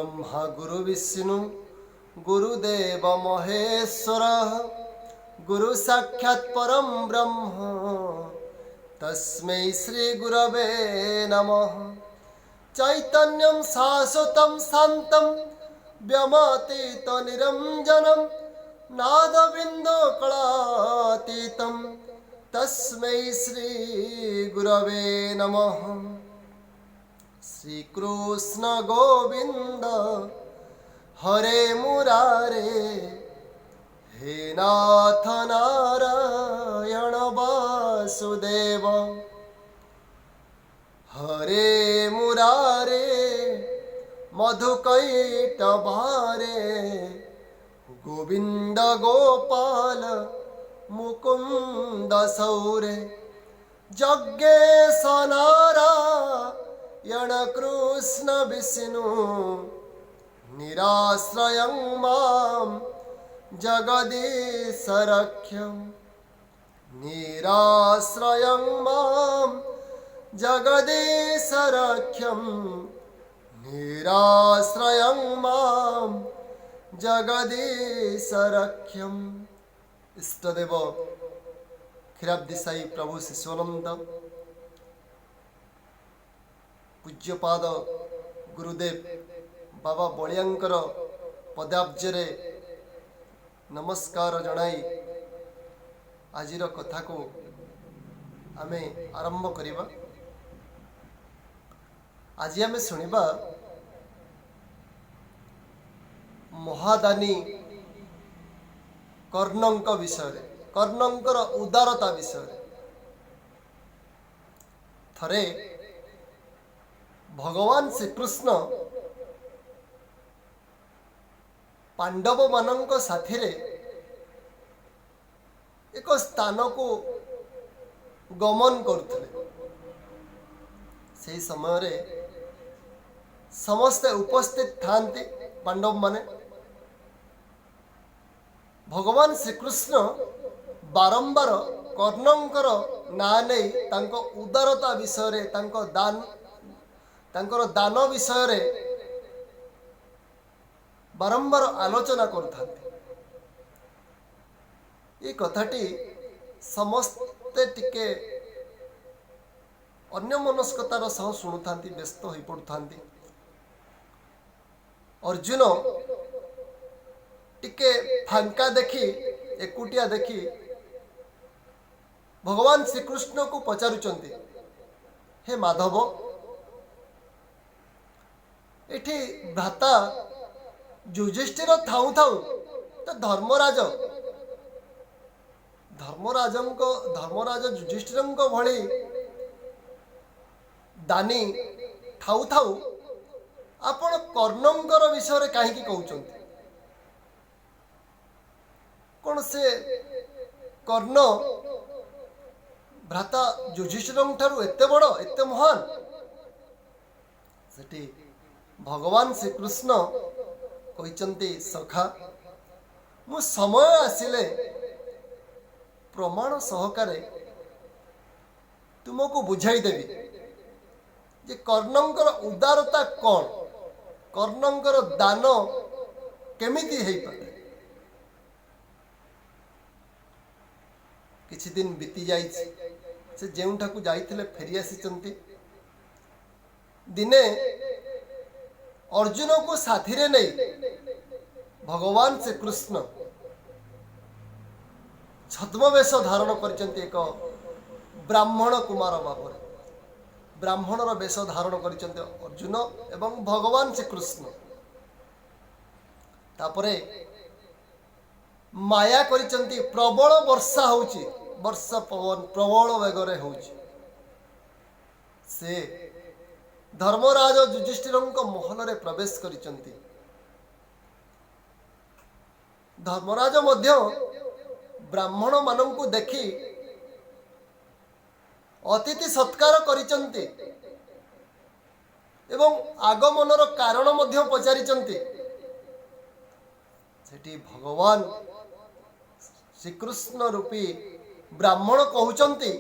ब्रह्मा गुरु विष्णु गुरुदेव महेश्वर गुरु साक्षात् परम ब्रह्म तस्मै श्री गुरवे नमः। चैतन्यं शाश्वतं शान्तं व्योमातीत निरञ्जनं नादबिन्दुकलातीतं तस्मै श्री गुरवे नमः। श्री कृष्ण गोविंद हरे मुरारे हे नाथ नारायण वासुदेव। हरे मुरारे मधुकैटभारे गोविंद गोपाल मुकुंद सौरे। जग्गेश नारायण कृष्ण विष्णु निराश्रयं मां जगदीश रक्ष्यं। निराश्रयं मां जगदीश रक्ष्यं। निराश्रयं मां जगदीश रक्ष्यं। इष्टदेव क्षीराब्दी साई प्रभु शिशुनंद पूज्यपाद गुरुदेव बाबा बलियांकर पदाब्जरे नमस्कार जनाई आजिर कथा को आमे आरंभ करिबा। आज आमे सुनिबा महादानी कर्णंक विषय, कर्णंकर उदारता विषय। थरे भगवान श्रीकृष्ण पांडव मानक साथी रे एक स्थान को गमन करुले। से समय रे समस्ते उपस्थित थांती पांडव माने। भगवान श्रीकृष्ण बारंबार कर्णंकर ना नहीं तांको उदारता विषय रे, तांको दान विषय रे बारंबार आलोचना करुथांती। ये कथाटी समस्ते टिके अन्य मनस्कतार सह शुणुथांती, व्यस्त हो पड़ुथांती। अर्जुन टिके फांका देखी, एकुटिया देखी भगवान श्रीकृष्ण को पचारुचंती, हे माधव एठी भ्राता युधिष्ठिर थाऊ थाऊ तो धर्मराज युधिष्ठिर भली दानी थाऊ थाऊ आपण कर्णंकर विषय कहीं कहउचंती। कौन से कर्ण भ्राता युधिष्ठिर ठारू एते बड़ एते महान? सेठी भगवान श्रीकृष्ण कहते सखा मु समय आसिले प्रमाण सहकारे तुमको बुझाई देवी जे कर्णंकर उदारता कौन, कर्णंकर दान केमिति हेई पारे। किछि दिन बीती जाइछि, से जेउठा को जाइथिले फेरी आसीचंती। दिने अर्जुन को साथी रे नहीं भगवान श्री कृष्ण छद्मवेश धारण करचंती। एक ब्राह्मण कुमार भाव ब्राह्मणर वेश धारण करचंती अर्जुन एवं भगवान श्री कृष्ण। तापरे माया करचंती, प्रबल वर्षा होउची, वर्षा पवन प्रबल वेगरे होउची। से धर्मराज युधिष्ठिर महल रे प्रवेश करिचंती। धर्मराज मध्य ब्राह्मण मानंकु देखी अतिथि सत्कार करिचंती एवं आगमनर कारण मध्य पचारिचंती। सेठी भगवान श्रीकृष्ण रूपी ब्राह्मण कहउचंती,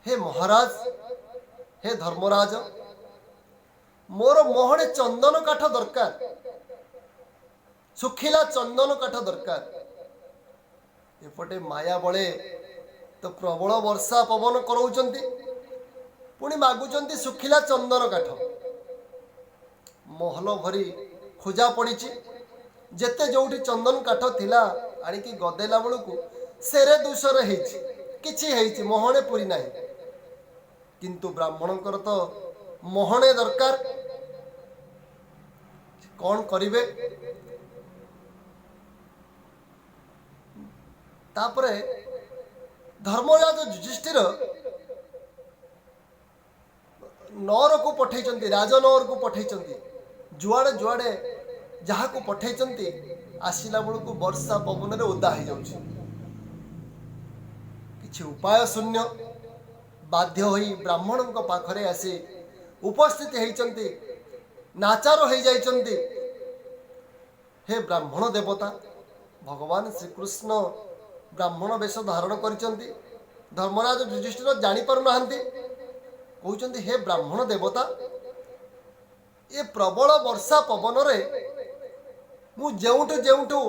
हे महाराज, हे धर्मराज, मोर मोहने चंदन काठ दरकार, सुखिला चंदन काठ दरकार। एपटे माया बले तो प्रबल वर्षा पवन कराउचंती, पुणी मागुचंती सुखिला चंदन काठ। महल भरी खोजा पड़ी, जेते जोठी चंदन काठ थिला आनिकी गदेला बेलू सेरे दूसरे किछि मोहने पूरी नाही। किंतु ब्राह्मणकर तो मोहने दरकार, कौन करिवे? तापरे धर्मराज युधिष्ठिर नौर को पठेइचंती, राजनौर को पठेइचंती, जुआड़े जुआड़े जहाँ को पठेइचंती आसिला बेलू वर्षा पवन रे ओदा हो जाउछि। किछि उपाय शून्य बाध्य होई ब्राह्मण पाखरे आसी उपस्थित होइचंती, नाचार हो जाइचंती। हे ब्राह्मण देवता, भगवान श्रीकृष्ण ब्राह्मण वेश धारण करिचंती। धर्मराज युधिष्ठिर जानी पारु नाहंती, कहउचंती हे ब्राह्मण देवता, ए प्रबल वर्षा पवन रे मु जेउठु जेउठु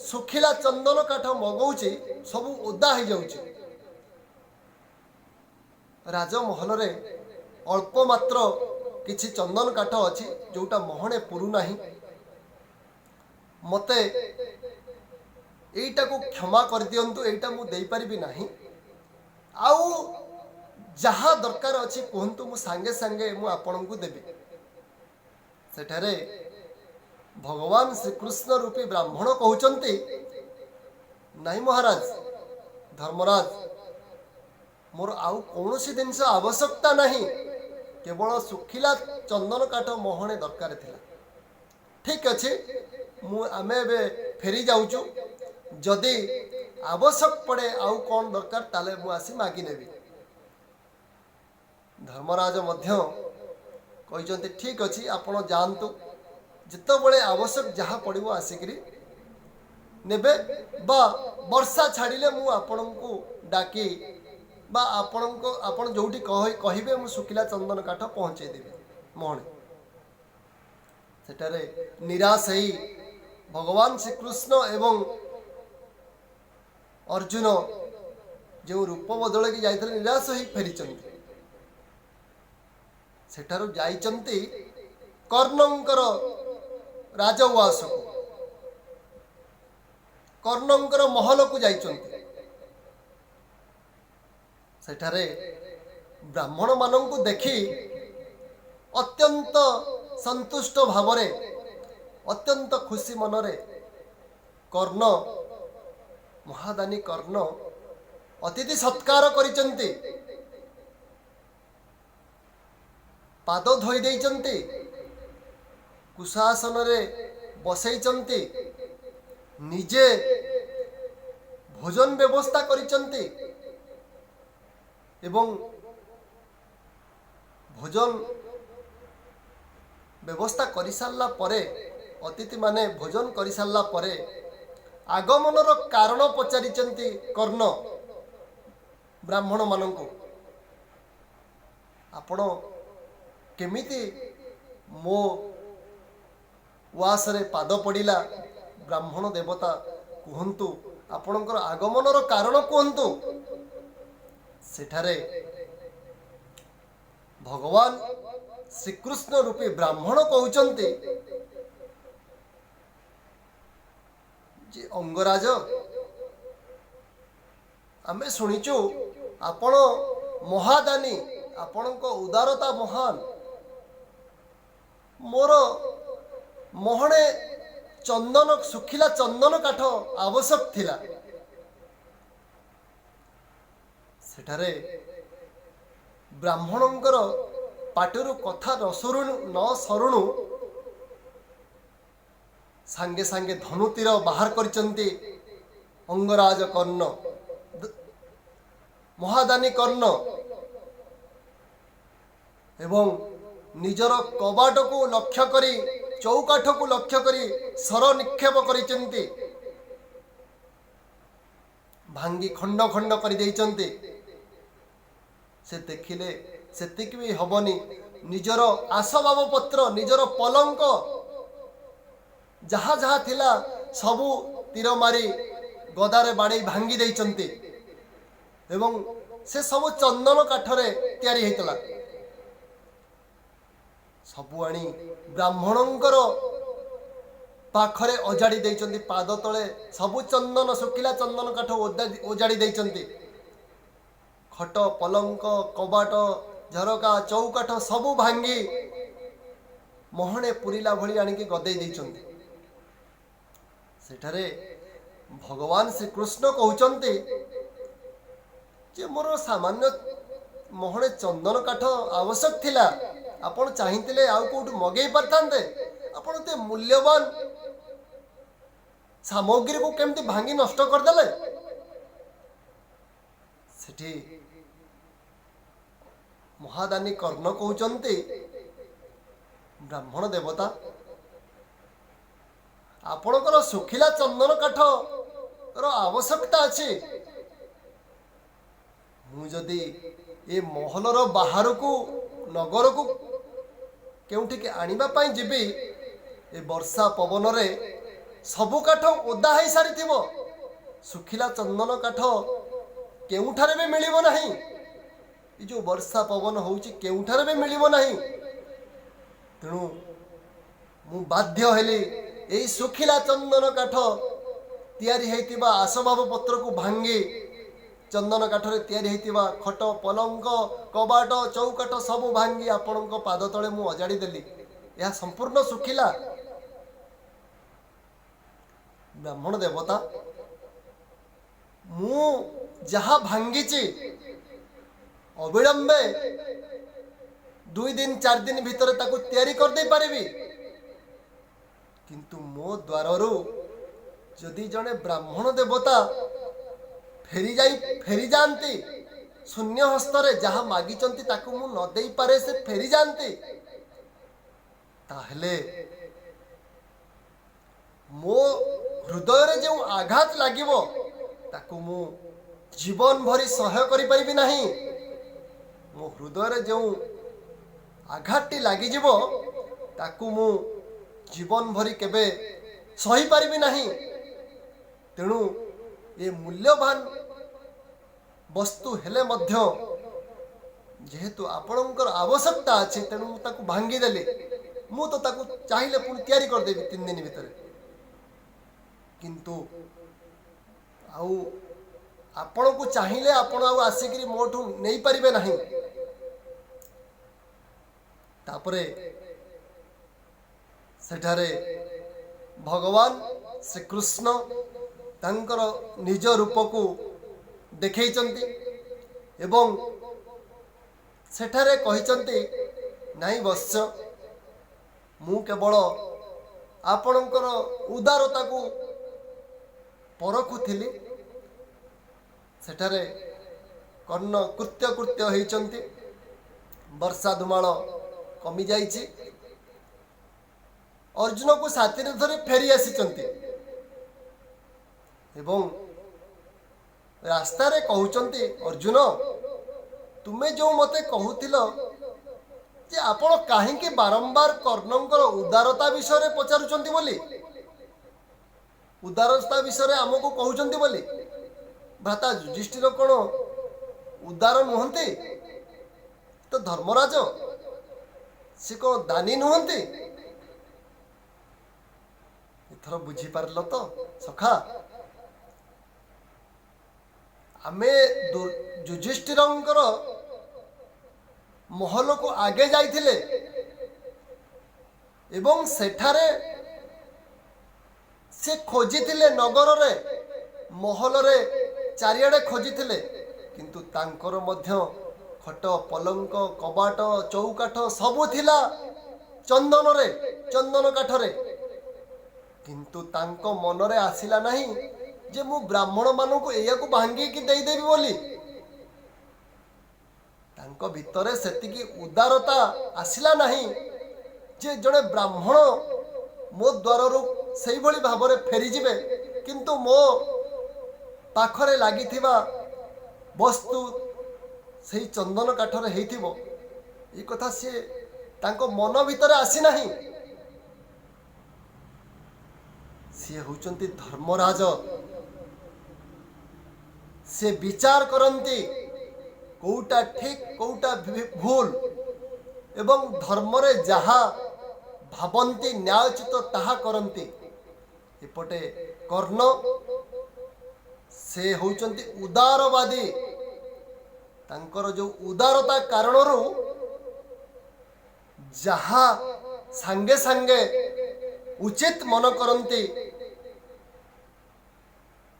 सुखिला चंदन काठ मगौची सबु ओदा हो जाउची। राजमहल रे अल्प मात्र किछि चंदन काठ अछि जोटा मोहने पुरु नाही। मते एईटा को क्षमा कर दियंतु, एईटा मु देई परिबि नाही। आउ जहा दरकार अछि कहंतु, मु सांगे सांगे मु आपन को देबी। सेठारे भगवान श्रीकृष्ण रूपी ब्राह्मण कहउचंती, नाही महाराज धर्मराज, मोर आउ कौनसी जिनस आवश्यकता नहीं, केवल सुखिला चंदन काठ मोहने दरकार थिला। ठीक अच्छे, आमे बे फेरी जाऊचु, जदि आवश्यक पड़े आउ कौन दरकार ताले मु आसी मागी नेबी। धर्मराज मध्य कहिचंती ठीक अच्छी, आपण जानतु, जितेबले आवश्यक जहाँ पड़ो आसिकी नेबे, बा वर्षा छाड़िले मु आपण को डाकी बा आपण जोटी कहिबे मु सुखिला चंदन काठ पहुँचे देबी मोहने। सेटारे निराश ही भगवान श्रीकृष्ण एवं अर्जुन जो रूप बदल की जाइथिले निराश ही फेरीचंती। सेठारु जाइचंती कर्णंकर राजउवास को, कर्णंकर महल को जाइचंती। सेठारे ब्राह्मण मानंकु देखी अत्यंत संतुष्ट भावरे, अत्यंत खुशी मनरे कर्ण महादानी कर्ण अतिथि सत्कार करिचंती, पाद धोई देइचंती, कुशासन रे बसैचंती, निजे भोजन व्यवस्था करिचंती एवं भोजन व्यवस्था करि सारला परे, अतिथि माने भोजन करि सारला परे आगमनर कारण पचारिचंती कर्ण ब्राह्मण मानंकु, आपण केमिति मो उआसरे पाद पड़िला? ब्राह्मण देवता कहंतु, आपणकर आगमनर कारण कहंतु। सेठारे भगवान श्रीकृष्ण रूपी ब्राह्मण कहउचंती जे अंगराज, आमे शुणिचु आपण महादानी, आपणक उदारता महान। मोर मोहने चंदन सुखिला चंदन काठ आवश्यक थिला। सेठारे ब्राह्मणंकर पाटिरु कथा न सरुणु सांगे सांगे धनुतीर बाहर करचंती अंगराज कर्ण, महादानी कर्ण, एवं निजर कबाट को लक्ष्य करी, चौकाठ को लक्ष्य करी सर निक्षेप करिचंती, भांगी खंड खंड कर देइचंती। से देखिले सेतिक भी हबनी निजर आसबाब पत्र निजर पलंक जहाँ जहाँ थिला सबू तीर मारी गदारे बाड़े भांगी देइचंती एवं से सबू चंदन काठरे तैयारी हेतला सबू आनी ब्राह्मणंकर पाखरे अजाड़ी देइचंती पाद तले सबू चंदन सुखिला चंदन काठ ओजाड़ी देइचंती खट पलंक कबाट झरका चौकाठ सबू भांगी मोहने पुरीला भली आनिकी गदेई देइचंती सेठारे भगवान श्री कृष्ण कहउचंती जे मोर सामान्य मोहने चंदन काठ आवश्यक थिला आपण चाहिथिले आउ कोठु मगेई परथांते आपण ते मूल्यवान सामग्री को केमती भांगी नष्ट कर देले सेठी महादानी कर्ण कहउचंती ब्राह्मण देवता आपणकर सुखिला चंदन काठ रो आवश्यकता अछि मु जदि ए महलर बाहर को नगर को केउठी के आनिबा पई जिबी ए वर्षा पवन रे सबु काठ ओदा है सारी थिबो सुखिला चंदन काठ केउठारे भी मिलिबो नाही ई जो वर्षा पवन होउची केउठारे भी मिलिबो नाही तेणु मु बाध्य हेली एई सुखिला चंदन काठ तैयारी हेतिबा आसबाब पत्र को भांगी चंदन काठरे तैयारी हेतिबा खट पलंक कबाट चौकाठ सबु भांगी आपणक पाद तले मु अजाड़ी देली यह संपूर्ण सुखिला ब्राह्मण देवता मु जहा भांगीची अविलंबे 2 दिन 4 दिन भीतर ताकू तैयारी कर दे पारिबी किंतु मो द्वाररू जदि जने ब्राह्मण देवता फेरी जानती शून्य हस्तरे जहा मागिचंती ताकू मु न देई पारे से फेरी जानती ताहले मो हृदय रे जो आघात लागिवो ताकू मु जीवन भरी सहय करि परिबी नाही मो हृदय रे जो आघातटी लागि जीवो ताकू मु जीवन भरी केबे सही पारिबी नाही तेणु ये मूल्यवान वस्तु हेले मध्य जेहेतु आपणकर आवश्यकता अछि तेणु मु ताकू भांगी देली मु तो ताकू चाहिले पुणी तैयारी कर देबी 3 दिन भीतर किंतु आउ आपण को चाहिले आपण आउ आसिकरी मोठू नहीं परिबे नाही तापरे सेठारे भगवान श्री कृष्ण तांकर निज रूप को देखैचंती एवं सेठारे कहिचंती नाही वत्स मु केवल आपणकर उदारता को परखुथिली सेठारे कर्ण कृत्य कृत्य होइचंती वर्षा धुमाळ कमी जाइछि अर्जुन को साथी रे धरि फेरी आसीचंती एवं रास्ता रे कहउचंती अर्जुन तुमे जो मते कहूथिलो जे आपण काहे के बारंबार कर्णंकर उदारता विषय रे पचारुचंती बोली उदारता विषय रे हमको कहउचंती बोली भ्राता युधिष्ठिर कोन उदार नुहंती तो धर्मराज से को दानी नुहंती इथर बुझी पारलो तो सखा आमे युधिष्ठिरंकर महल को आगे जाइथिले एवं सेठारे से खोजिथिले नगर रे महल रे चारियाडे खोजिथिले किंतु तांकर मध्य खट पलंक कबाट चौकाठ सबु थिला चंदन रे चंदन काठ रे किंतु तांको मन रे आसिला नाही जे मु ब्राह्मण मानु को एया को भांगी की देई देबी बोली तांको भितरे सेतिकी उदारता आसिला नाही जे जड़े ब्राह्मण मो द्वाररू से भली भावरे फेरी जिबे किंतु मो पाखरे लागिथिबा वस्तु ସେହି ଚନ୍ଦନ କାଠରେ ହେଇଥିବ, ଏ କଥା ସିଏ ତାଙ୍କ ମନ ଭିତରେ ଆସିନାହିଁ। ସିଏ ହେଉଛନ୍ତି ଧର୍ମରାଜ। ସେ ବିଚାର କରନ୍ତି କୋଉଟା ଠିକ୍ କୋଉଟା ଭୁଲ, ଏବଂ ଧର୍ମରେ ଯାହା ଭାବନ୍ତି ନ୍ୟାୟୋଚିତ ତାହା କରନ୍ତି। ଏପଟେ କର୍ଣ୍ଣ, ସେ ହେଉଛନ୍ତି ଉଦାରବାଦୀ। ତାଙ୍କର ଯେଉଁ ଉଦାରତା କାରଣରୁ ଯାହା ସାଙ୍ଗେ ସାଙ୍ଗେ ଉଚିତ ମନ କରନ୍ତି,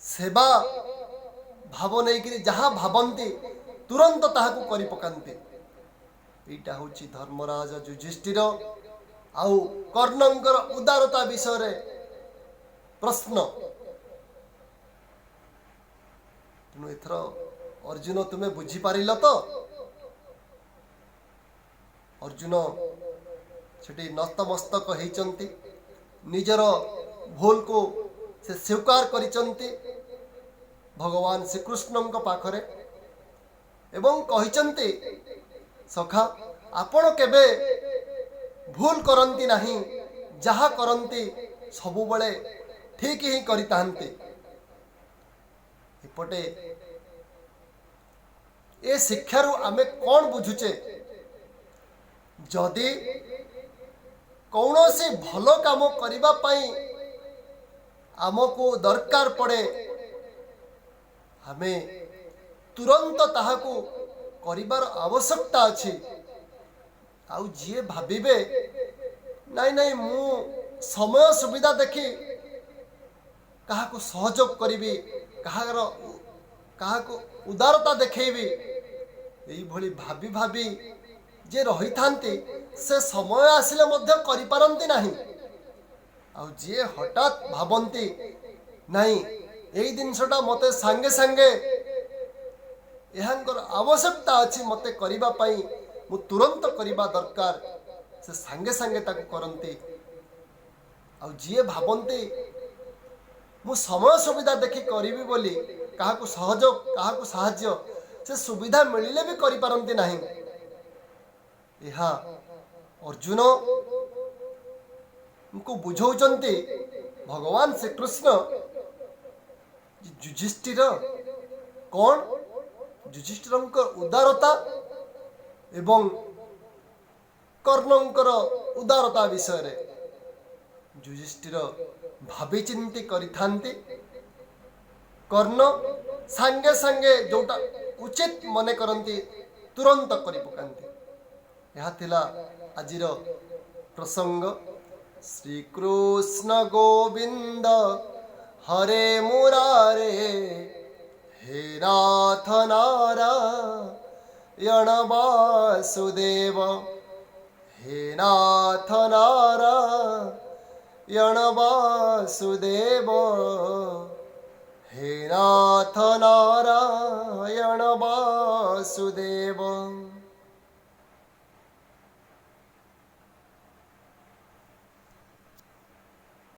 ସେବା ଭାବ ନେଇକରି ଯାହା ଭାବନ୍ତି ତୁରନ୍ତ ତାହାକୁ କରି ପକାନ୍ତି। ଏଇଟା ହେଉଛି ଧର୍ମରାଜ ଯୁଧିଷ୍ଠିର ଆଉ କର୍ଣ୍ଣଙ୍କର ଉଦାରତା ବିଷୟରେ ପ୍ରଶ୍ନ। ତେଣୁ ଏଥର ଅର୍ଜୁନ, ତୁମେ ବୁଝିପାରିଲ ତ? ଅର୍ଜୁନ ସେଠି ନତମସ୍ତକ ହେଇଛନ୍ତି, ନିଜର ଭୁଲକୁ ସେ ସ୍ୱୀକାର କରିଛନ୍ତି ଭଗବାନ ଶ୍ରୀକୃଷ୍ଣଙ୍କ ପାଖରେ, ଏବଂ କହିଛନ୍ତି, ସଖା, ଆପଣ କେବେ ଭୁଲ କରନ୍ତି ନାହିଁ, ଯାହା କରନ୍ତି ସବୁବେଳେ ଠିକ୍ ହିଁ କରିଥାନ୍ତି। ଏପଟେ ଏ ଶିକ୍ଷାରୁ ଆମେ କ'ଣ ବୁଝୁଛେ? ଯଦି କୌଣସି ଭଲ କାମ କରିବା ପାଇଁ ଆମକୁ ଦରକାର ପଡ଼େ, ଆମେ ତୁରନ୍ତ ତାହାକୁ କରିବାର ଆବଶ୍ୟକତା ଅଛି। ଆଉ ଯିଏ ଭାବିବେ ନାଇଁ ନାଇଁ, ମୁଁ ସମୟ ସୁବିଧା ଦେଖି କାହାକୁ ସହଯୋଗ କରିବି, କାହାକୁ ଉଦାରତା ଦେଖେଇବି, ଏଇଭଳି ଭାବି ଭାବି ଯେ ରହିଥାନ୍ତି, ସେ ସମୟ ଆସିଲେ ମଧ୍ୟ କରିପାରନ୍ତି ନାହିଁ। ଆଉ ଯିଏ ହଠାତ୍ ଭାବନ୍ତି ନାଇଁ, ଏଇ ଜିନିଷଟା ମୋତେ ସାଙ୍ଗେ ସାଙ୍ଗେ ଏହାଙ୍କର ଆବଶ୍ୟକତା ଅଛି ମୋତେ କରିବା ପାଇଁ, ମୁଁ ତୁରନ୍ତ କରିବା ଦରକାର, ସେ ସାଙ୍ଗେ ସାଙ୍ଗେ ତାକୁ କରନ୍ତି। ଆଉ ଯିଏ ଭାବନ୍ତି ମୁଁ ସମୟ ସୁବିଧା ଦେଖି କରିବି ବୋଲି, କାହାକୁ ସହଯୋଗ, କାହାକୁ ସାହାଯ୍ୟ, ସେ ସୁବିଧା ମିଳିଲେ ବି କରିପାରନ୍ତି ନାହିଁ। ଏହା ଅର୍ଜୁନଙ୍କୁ ବୁଝାଉଛନ୍ତି ଭଗବାନ ଶ୍ରୀକୃଷ୍ଣ। ଯୁଧିଷ୍ଠିର କ'ଣ? ଯୁଧିଷ୍ଠିରଙ୍କ ଉଦାରତା ଏବଂ କର୍ଣ୍ଣଙ୍କର ଉଦାରତା ବିଷୟରେ ଯୁଧିଷ୍ଠିର ଭାବିଚିନ୍ତି କରିଥାନ୍ତି। କର୍ଣ୍ଣ ସାଙ୍ଗେ ସାଙ୍ଗେ ଯେଉଁଟା ଉଚିତ ମନେ କରନ୍ତି ତୁରନ୍ତ କରି ପକାନ୍ତି। ଏହା ଥିଲା ଆଜିର ପ୍ରସଙ୍ଗ। ଶ୍ରୀକୃଷ୍ଣ ଗୋବିନ୍ଦ ହରେ ମୁରାରେ, ହେ ନାଥ ନାରାୟଣ ବାସୁଦେବ, ହେ ନାଥ ନାରାୟଣ ବାସୁଦେବ, ହେ ନାଥ ନାରାୟଣ ବାସୁଦେବ।